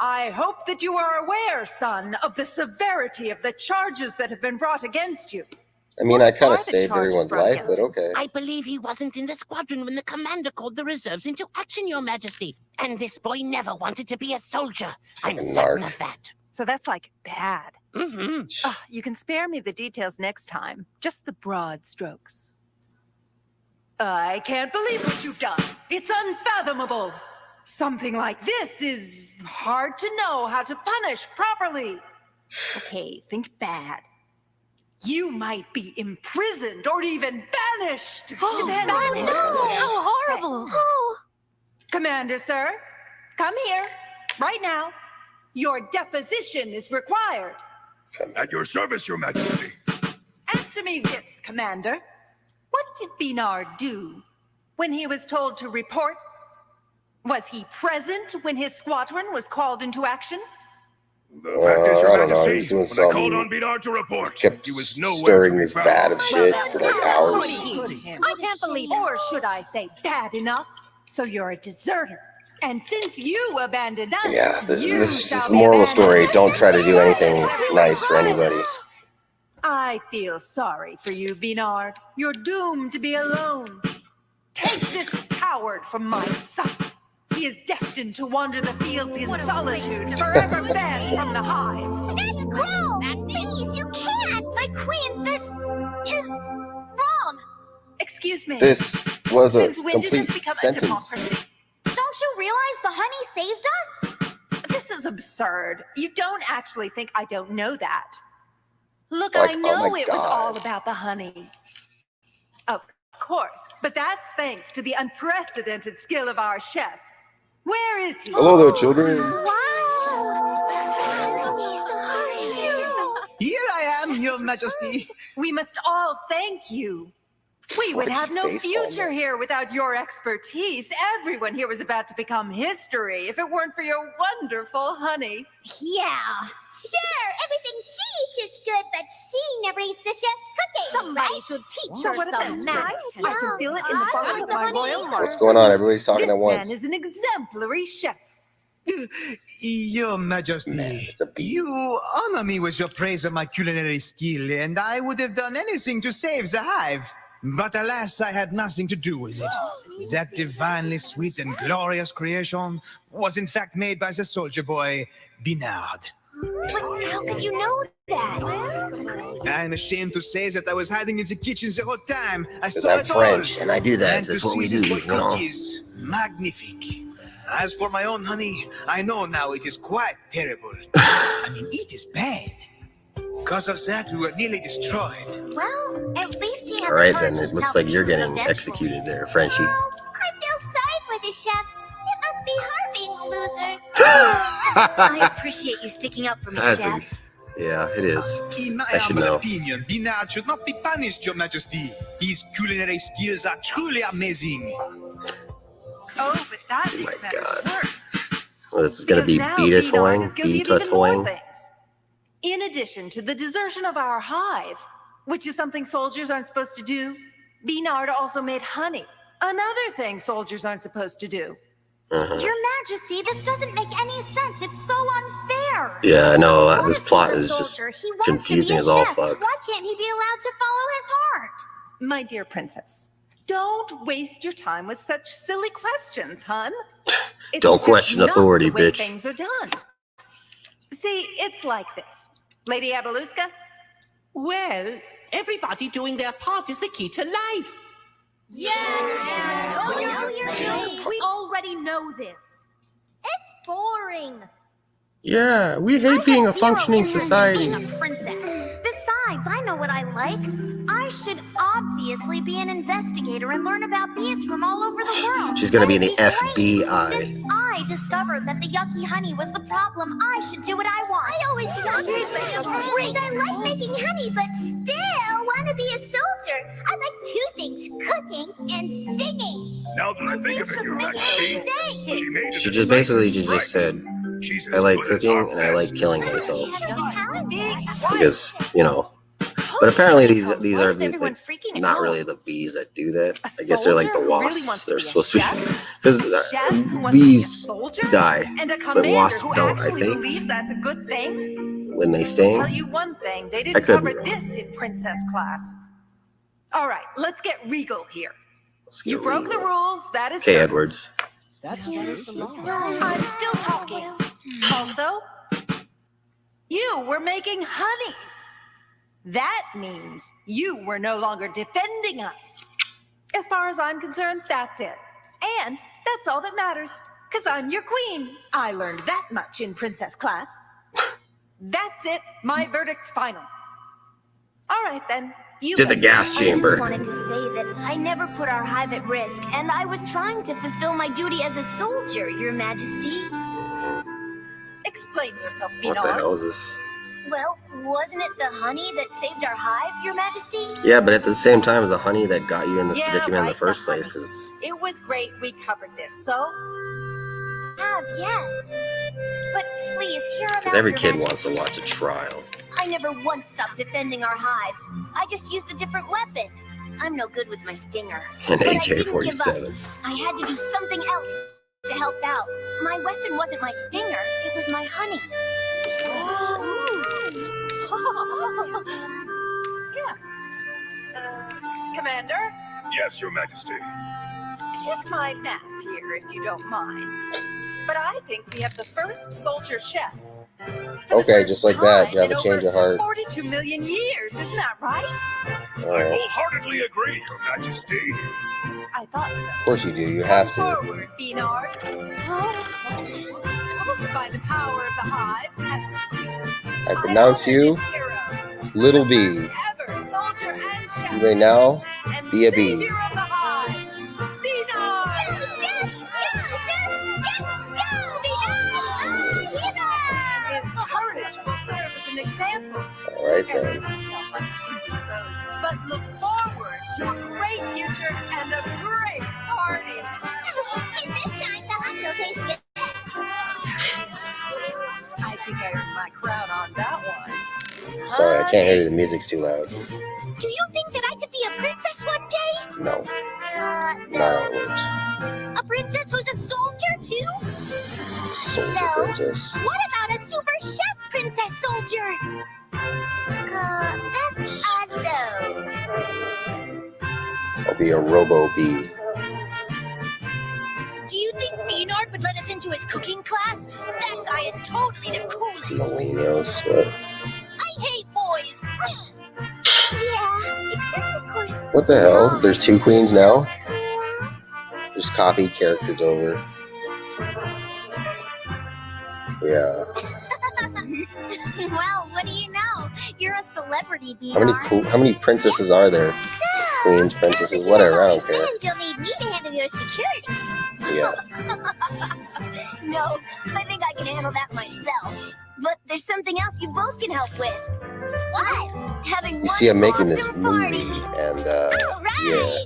I hope that you are aware, son, of the severity of the charges that have been brought against you. I mean, I What kind are of the saved charges everyone's brought life, against but okay. I believe he wasn't in the squadron when the commander called the reserves into action, Your Majesty. And this boy never wanted to be a soldier. I'm Fucking certain narc. of that. So that's like bad. Mm-hmm. You can spare me the details next time. Just the broad strokes. I can't believe what you've done. It's unfathomable. Something like this is hard to know how to punish properly. Okay, think bad. You might be imprisoned or even banished. depending on no! what How horrible! Oh. Commander, sir, come here right now. Your deposition is required. At your service, Your Majesty. Answer me this, Commander. What did Beanard do when he was told to report? Was he present when his squadron was called into action? The fact is, Your I don't know, he was Majesty, doing when I called some- on Beanard to report, Kept he was nowhere to stirring be this found. vat of shit Well, for like that's hours. pretty good, him. I can't believe it. Or should I say bad enough? So you're a deserter. And since you abandoned us, Yeah, this you is shall the be moral of the story. abandoned. Don't try to do anything nice for anybody. I feel sorry for you, Beanard. You're doomed to be alone. Take this coward from my sight. He is destined to wander the fields in solitude, forever banned from the hive. That's cruel! Please, you can't! My queen, this is wrong. Excuse me. This was a Since when did complete this become a sentence. democracy? Don't you realize the honey saved us? This is absurd. You don't actually think I don't know that. Look, Like, I oh know my it was God. all about the honey. Of course, but that's thanks to the unprecedented skill of our chef. Where is he? Hello there, children. Here I am, Your Majesty. We must all thank you. We would Why'd have you no face all future that? here without your expertise. Everyone here was about to become history if it weren't for your wonderful honey. Yeah. Sure, everything she eats is good, but she never eats the chef's cooking. Somebody should teach So her what if some that's manners. right? I can feel it in the bottom of my royal heart. What's going on? Everybody's talking This at once. man is an exemplary chef. Your Majesty, Man, it's a beat. you honor me with your praise of my culinary skill, and I would have done anything to save the hive. But alas, I had nothing to do with it. That divinely sweet and glorious creation was in fact made by the soldier boy, Beanard. But how could you know that? I'm ashamed to say that I was hiding in the kitchen the whole time. I Because saw I'm it all. French and I do that. And That's to what we see do, this you know. cookies, magnifique. As for my own honey, I know now it is quite terrible. I mean, it is bad. Because of that, we were nearly destroyed. Well, at least he had All right, the then. courage It to looks tell like the you're truth getting eventually. executed there, Frenchie. Oh, I feel sorry for the chef. It must be hard being a loser. I appreciate you sticking up for me, That's Chef. yeah, it is. In my I should humble know. opinion, Beanard should not be punished, Your Majesty. His culinary skills are truly amazing. Oh, but that Oh makes my matters God. worse. Well, this is going to Because be now beta Beanard toying, is guilty of beta even more toying. things. In addition to the desertion of our hive, which is something soldiers aren't supposed to do, Beanard also made honey, another thing soldiers aren't supposed to do. Your Majesty, this doesn't make any sense. It's so unfair. Yeah, I know. What This if plot he's a is just soldier? He wants confusing to as be a all chef. fuck. Why can't he be allowed to follow his heart? My dear princess, don't waste your time with such silly questions, hun. It's Don't just question not authority, the way bitch. Things are done. See, it's like this. Lady Abeluska? Well, everybody doing their part is the key to life. We already know this. It's boring. Yeah, we hate being a functioning society. Being a princess. Besides, I know what I like. I should obviously be an investigator and learn about bees from all over the world. She's gonna be in the That'd great. FBI. Since I discovered that the yucky honey was the problem, I should do what I want. I always great. I like making honey, but still want to be a soldier. I like two things: cooking and stinging. Now that I think of it, Your Majesty, she made She just basically just said, she's I like cooking and I like killing myself. Because, you know. But apparently these are not really the bees that do that. I guess they're like the wasps. They're supposed to be. Because bees die, but wasps don't, I think, believes that's a good thing. when they I'll sting. tell you one thing, they I didn't could be cover wrong. this in princess class. All right, let's get regal here. Let's get You broke the real. rules, that is Okay, certain. Edwards. I'm still talking. Also, you were making honey. That means you were no longer defending us. As far as I'm concerned, that's it. And that's all that matters. Because I'm your queen. I learned that much in princess class. That's it. My verdict's final. All right, then. You To the bet. gas I chamber. just wanted to say that I never put our hive at risk, and I was trying to fulfill my duty as a soldier, Your Majesty. Explain yourself, What the Binar. hell is this? Well, wasn't it the honey that saved our hive, Your Majesty? Yeah, but at the same time, it's the honey that got you in this Yeah, predicament in the right, first the place. honey. Because It was great we covered this, so Yes. But please, hear about every Your kid wants to Majesty. watch a trial. I never once stopped defending our hive. I just used a different weapon. I'm no good with my stinger. An But I didn't give up. AK-47. I had to do something else to help out. My weapon wasn't my stinger, it was my honey. yeah. Commander, Yes, Your Majesty. check my map here if you don't mind. But I think we have the first soldier chef. For the Okay, first just like that, you time have a in change over of heart. 42 million years, isn't that right? I Alright. wholeheartedly agree, Your Majesty. I thought so. Of course you do. You have to. Forward, Beanard. By the power of the hive, as its queen, I pronounce you this hero, Little the Bee. first ever soldier and chef, You may now and be a bee. savior of the hive, Beanard. His courage will serve as an example. Alright As to then. myself, I'm indisposed, but look forward to a great future and a great party. And this time the honey will taste good. I think I earned my crown on that one. Sorry, I can't hear you. The music's too loud. Do you think that I could be a princess one day? No, not how it works. A princess who's a soldier too? Soldier No. princess. What about a super chef princess soldier? That's a no. I'll be a robo bee. Do you think Beanard would let us into his cooking class? That guy is totally the coolest. Molinos, what? I hate boys. Yeah, except of course. What the hell? There's two queens now? Just copied characters over. Yeah. Well, what do you know? You're a celebrity, How many princesses are there? Queens, princesses, whatever. I don't care. You'll need me to handle your security. Yeah. No, I think I can handle that myself. But there's something else you both can help with. What? Having You one see, I'm making this awesome movie, party. and All yeah. right.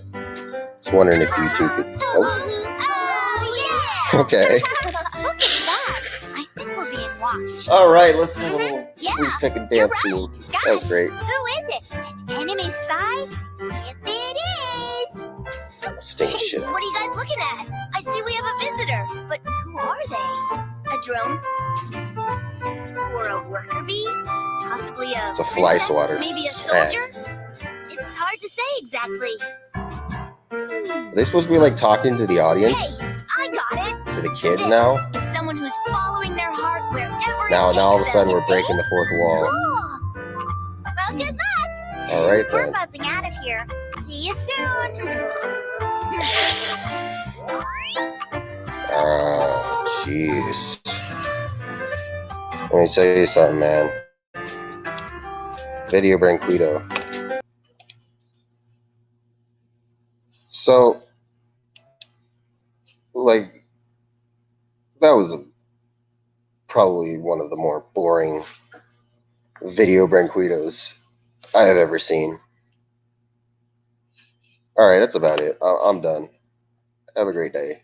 Just wondering if you two could. Oh, Oh, yeah. okay. Look at that. I think we're being watched. All right, let's do a little Yeah, 3-second you're dance scene. right. That was great. Who is it? An enemy spy? If it is. Sting Hey, shit. what are you guys looking at? I see we have a visitor, but who are they? A drone? Or a worker bee? Possibly a It's a fly princess? swatter. Maybe a Snag. soldier? It's hard to say exactly. Are they supposed to be like talking to the audience? Hey, I got it. To the kids This now? is someone who's following their heart wherever Now all of a sudden we're breaking the fourth wall. Cool. Well, good luck. All right We're then. buzzing out of here. See you soon. Jeez. Let me tell you something, man. Video Branquito. So, like, that was probably one of the more boring Video Branquitos I have ever seen. All right, that's about it. I'm done. Have a great day.